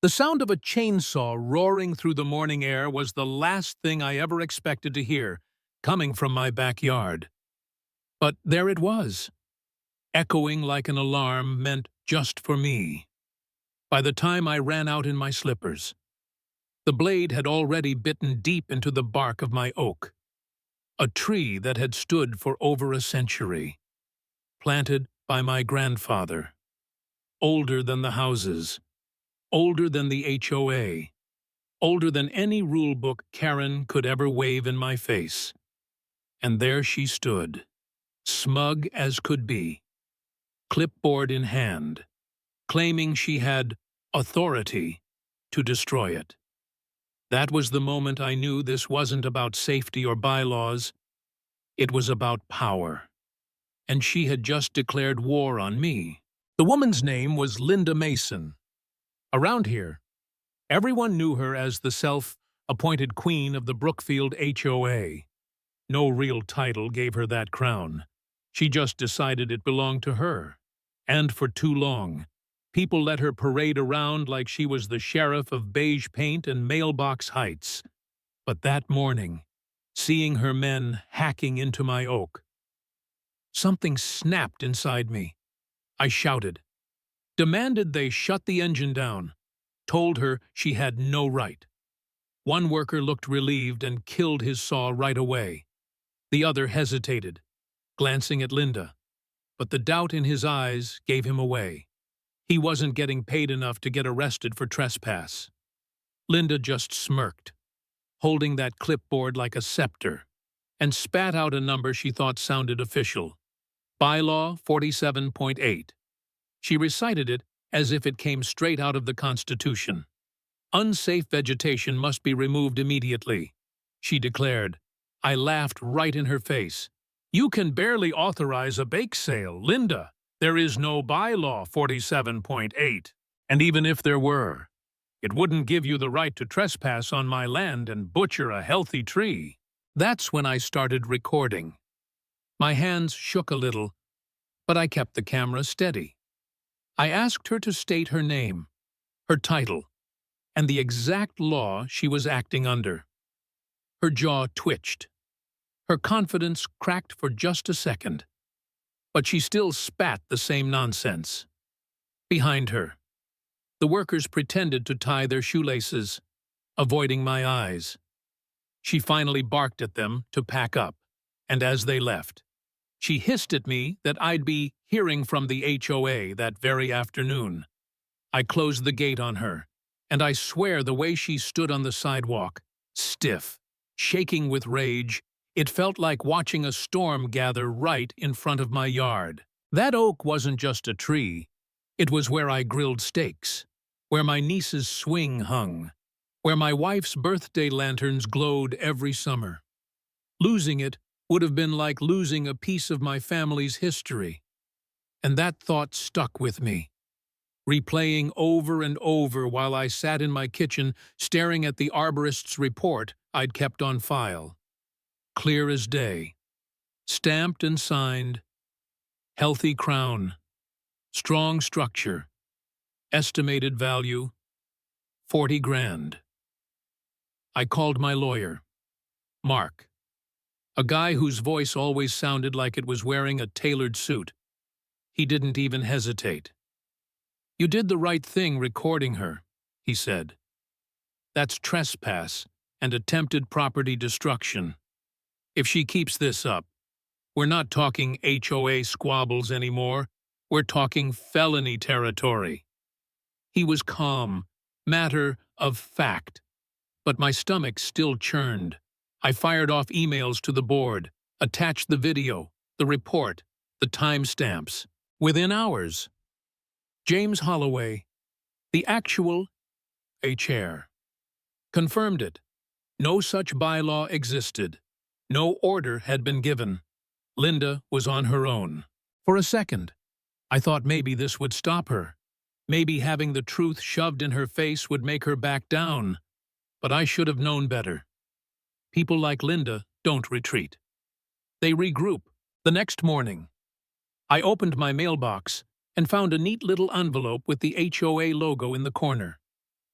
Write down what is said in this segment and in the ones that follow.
The sound of a chainsaw roaring through the morning air was the last thing I ever expected to hear, coming from my backyard. But there it was, echoing like an alarm meant just for me. By the time I ran out in my slippers, the blade had already bitten deep into the bark of my oak, a tree that had stood for over a century, planted by my grandfather, older than the houses, older than the HOA, older than any rule book Karen could ever wave in my face. And there she stood, smug as could be, clipboard in hand, claiming she had authority to destroy it. That was the moment I knew this wasn't about safety or bylaws. It was about power. And she had just declared war on me. The woman's name was Linda Mason. Around here, everyone knew her as the self-appointed queen of the Brookfield HOA. No real title gave her that crown. She just decided it belonged to her. And for too long, people let her parade around like she was the sheriff of beige paint and mailbox heights. But that morning, seeing her men hacking into my oak, something snapped inside me. I shouted, demanded they shut the engine down, told her she had no right. One worker looked relieved and killed his saw right away. The other hesitated, glancing at Linda, but the doubt in his eyes gave him away. He wasn't getting paid enough to get arrested for trespass. Linda just smirked, holding that clipboard like a scepter, and spat out a number she thought sounded official. Bylaw 47.8. She recited it as if it came straight out of the Constitution. Unsafe vegetation must be removed immediately, she declared. I laughed right in her face. You can barely authorize a bake sale, Linda. There is no bylaw 47.8. And even if there were, it wouldn't give you the right to trespass on my land and butcher a healthy tree. That's when I started recording. My hands shook a little, but I kept the camera steady. I asked her to state her name, her title, and the exact law she was acting under. Her jaw twitched. Her confidence cracked for just a second, but she still spat the same nonsense. Behind her, the workers pretended to tie their shoelaces, avoiding my eyes. She finally barked at them to pack up, and as they left, she hissed at me that I'd be hearing from the HOA that very afternoon. I closed the gate on her, and I swear the way she stood on the sidewalk, stiff, shaking with rage, it felt like watching a storm gather right in front of my yard. That oak wasn't just a tree. It was where I grilled steaks, where my niece's swing hung, where my wife's birthday lanterns glowed every summer. Losing it would have been like losing a piece of my family's history. And that thought stuck with me, replaying over and over while I sat in my kitchen staring at the arborist's report I'd kept on file. Clear as day, stamped and signed, healthy crown, strong structure, estimated value, 40 grand. I called my lawyer, Mark, a guy whose voice always sounded like it was wearing a tailored suit. He didn't even hesitate. You did the right thing recording her, he said. That's trespass and attempted property destruction. If she keeps this up, we're not talking HOA squabbles anymore. We're talking felony territory. He was calm, matter of fact, but my stomach still churned. I fired off emails to the board, attached the video, the report, the timestamps. Within hours, James Holloway, the actual chair, confirmed it. No such bylaw existed. No order had been given. Linda was on her own. For a second, I thought maybe this would stop her. Maybe having the truth shoved in her face would make her back down. But I should have known better. People like Linda don't retreat. They regroup. The next morning, I opened my mailbox and found a neat little envelope with the HOA logo in the corner.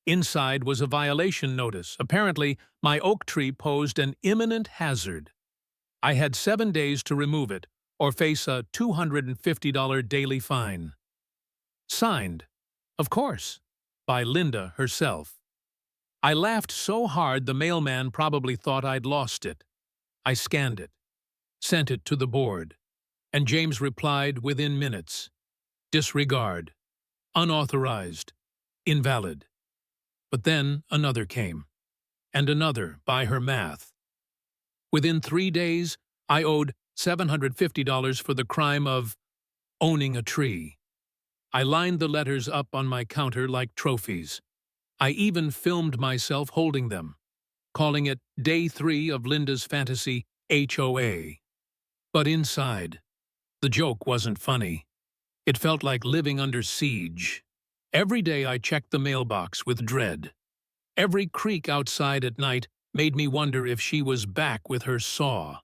Inside was a violation notice. Apparently, my oak tree posed an imminent hazard. I had 7 days to remove it, or face a $250 daily fine. Signed, of course, by Linda herself. I laughed so hard the mailman probably thought I'd lost it. I scanned it, sent it to the board, and James replied within minutes. Disregard. Unauthorized. Invalid. But then another came, and another by her math. Within 3 days, I owed $750 for the crime of owning a tree. I lined the letters up on my counter like trophies. I even filmed myself holding them, calling it Day 3 of Linda's fantasy HOA. But inside, the joke wasn't funny. It felt like living under siege. Every day I checked the mailbox with dread. Every creak outside at night made me wonder if she was back with her saw.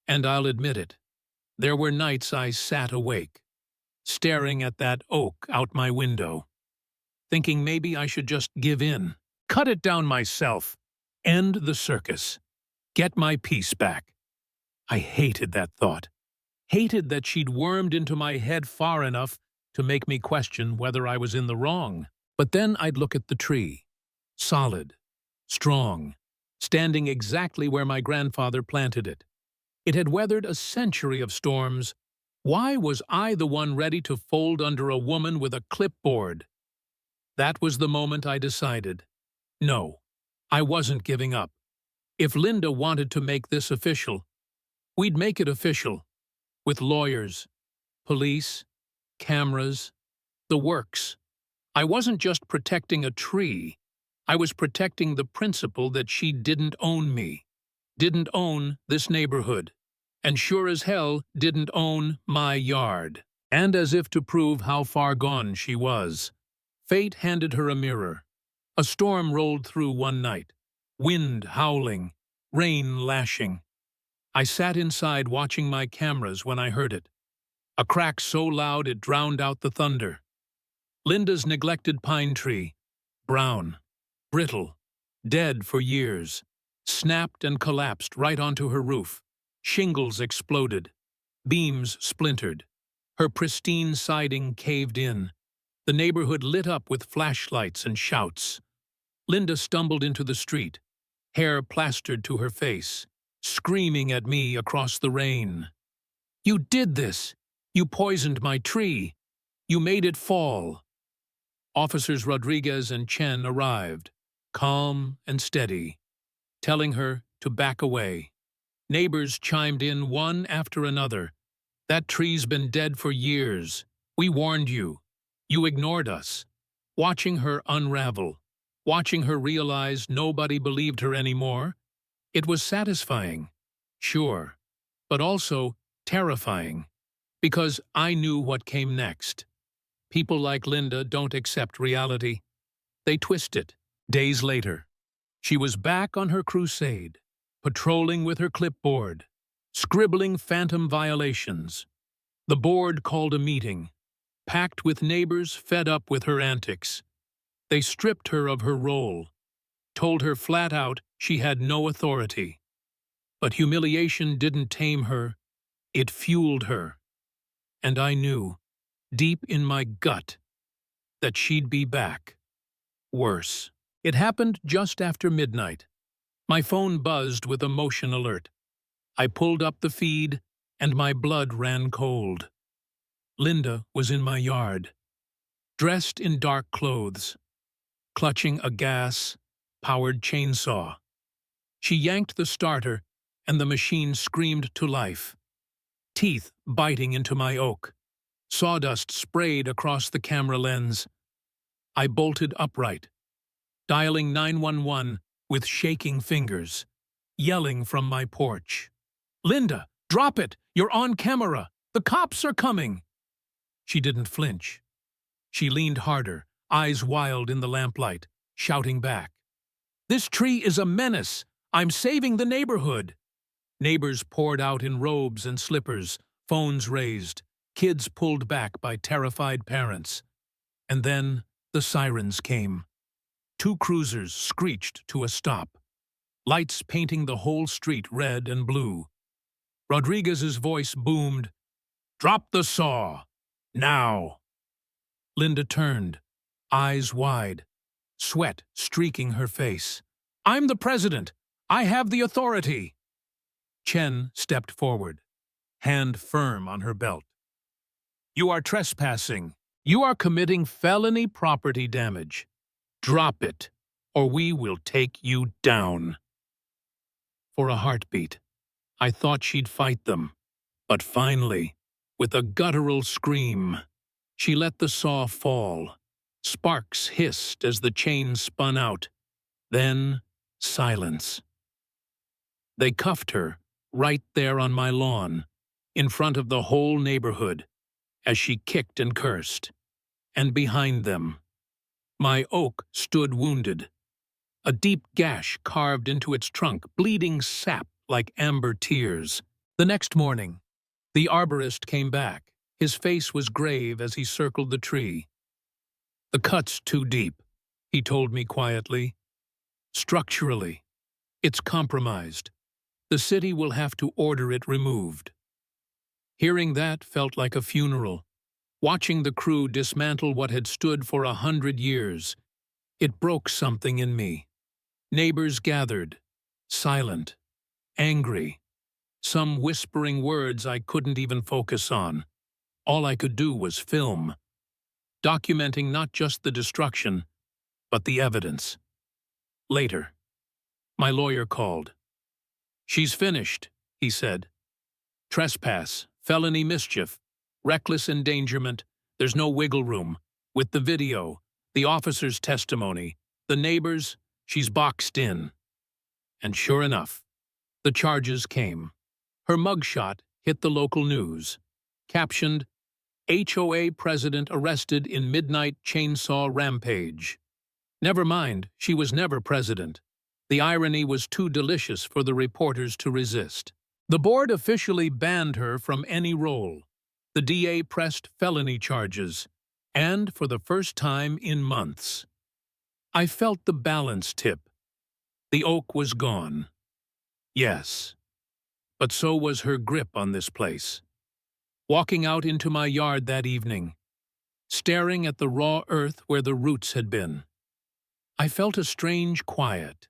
And I'll admit it, there were nights I sat awake, staring at that oak out my window, thinking maybe I should just give in, cut it down myself, end the circus, get my peace back. I hated that thought, hated that she'd wormed into my head far enough to make me question whether I was in the wrong. But then I'd look at the tree, solid, strong, standing exactly where my grandfather planted it. It had weathered a century of storms. Why was I the one ready to fold under a woman with a clipboard? That was the moment I decided. No, I wasn't giving up. If Linda wanted to make this official, we'd make it official. With lawyers, police, cameras, the works. I wasn't just protecting a tree. I was protecting the principle that she didn't own me, didn't own this neighborhood, and sure as hell didn't own my yard. And as if to prove how far gone she was, fate handed her a mirror. A storm rolled through one night, wind howling, rain lashing. I sat inside watching my cameras when I heard it. A crack so loud it drowned out the thunder. Linda's neglected pine tree, brown, brittle, dead for years, snapped and collapsed right onto her roof. Shingles exploded. Beams splintered. Her pristine siding caved in. The neighborhood lit up with flashlights and shouts. Linda stumbled into the street, hair plastered to her face, screaming at me across the rain. "You did this! You poisoned my tree! You made it fall!" Officers Rodriguez and Chen arrived, calm and steady, telling her to back away. Neighbors chimed in one after another. "That tree's been dead for years. We warned you. You ignored us." Watching her unravel, watching her realize nobody believed her anymore, it was satisfying, sure, but also terrifying, because I knew what came next. People like Linda don't accept reality. They twist it. Days later, she was back on her crusade, patrolling with her clipboard, scribbling phantom violations. The board called a meeting, packed with neighbors fed up with her antics. They stripped her of her role, told her flat out she had no authority. But humiliation didn't tame her, it fueled her. And I knew, deep in my gut, that she'd be back. Worse. It happened just after midnight. My phone buzzed with a motion alert. I pulled up the feed, and my blood ran cold. Linda was in my yard, dressed in dark clothes, clutching a gas-powered chainsaw. She yanked the starter, and the machine screamed to life. Teeth biting into my oak. Sawdust sprayed across the camera lens. I bolted upright, dialing 911 with shaking fingers, yelling from my porch. "Linda, drop it! You're on camera! The cops are coming!" She didn't flinch. She leaned harder, eyes wild in the lamplight, shouting back. "This tree is a menace! I'm saving the neighborhood!" Neighbors poured out in robes and slippers, phones raised, kids pulled back by terrified parents. And then the sirens came. Two cruisers screeched to a stop, lights painting the whole street red and blue. Rodriguez's voice boomed, "Drop the saw! Now!" Linda turned, eyes wide, sweat streaking her face. "I'm the president! I have the authority!" Chen stepped forward, hand firm on her belt. "You are trespassing. You are committing felony property damage. Drop it, or we will take you down." For a heartbeat, I thought she'd fight them. But finally, with a guttural scream, she let the saw fall. Sparks hissed as the chain spun out. Then, silence. They cuffed her right there on my lawn, in front of the whole neighborhood, as she kicked and cursed. And behind them, my oak stood wounded, a deep gash carved into its trunk, bleeding sap like amber tears. The next morning, the arborist came back. His face was grave as he circled the tree. "The cut's too deep," he told me quietly. "Structurally, it's compromised. The city will have to order it removed." Hearing that felt like a funeral. Watching the crew dismantle what had stood for 100 years, it broke something in me. Neighbors gathered, silent, angry, some whispering words I couldn't even focus on. All I could do was film, documenting not just the destruction, but the evidence. Later, my lawyer called. "She's finished," he said. "Trespass, felony mischief, reckless endangerment, there's no wiggle room. With the video, the officer's testimony, the neighbors, she's boxed in." And sure enough, the charges came. Her mugshot hit the local news, captioned, "HOA president arrested in midnight chainsaw rampage." Never mind, she was never president. The irony was too delicious for the reporters to resist. The board officially banned her from any role. The DA pressed felony charges, and for the first time in months, I felt the balance tip. The oak was gone. Yes, but so was her grip on this place. Walking out into my yard that evening, staring at the raw earth where the roots had been, I felt a strange quiet.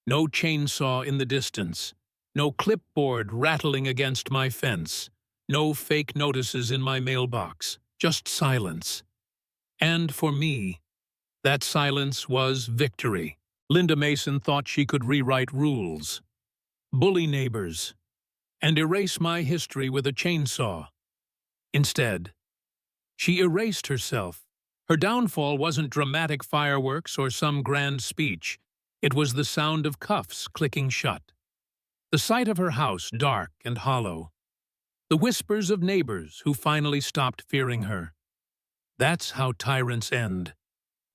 No chainsaw in the distance, no clipboard rattling against my fence, no fake notices in my mailbox, just silence. And for me, that silence was victory. Linda Mason thought she could rewrite rules, bully neighbors, and erase my history with a chainsaw. Instead, she erased herself. Her downfall wasn't dramatic fireworks or some grand speech. It was the sound of cuffs clicking shut, the sight of her house dark and hollow, the whispers of neighbors who finally stopped fearing her. That's how tyrants end.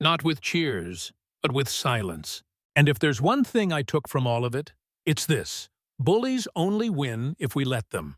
Not with cheers, but with silence. And if there's one thing I took from all of it, it's this: bullies only win if we let them.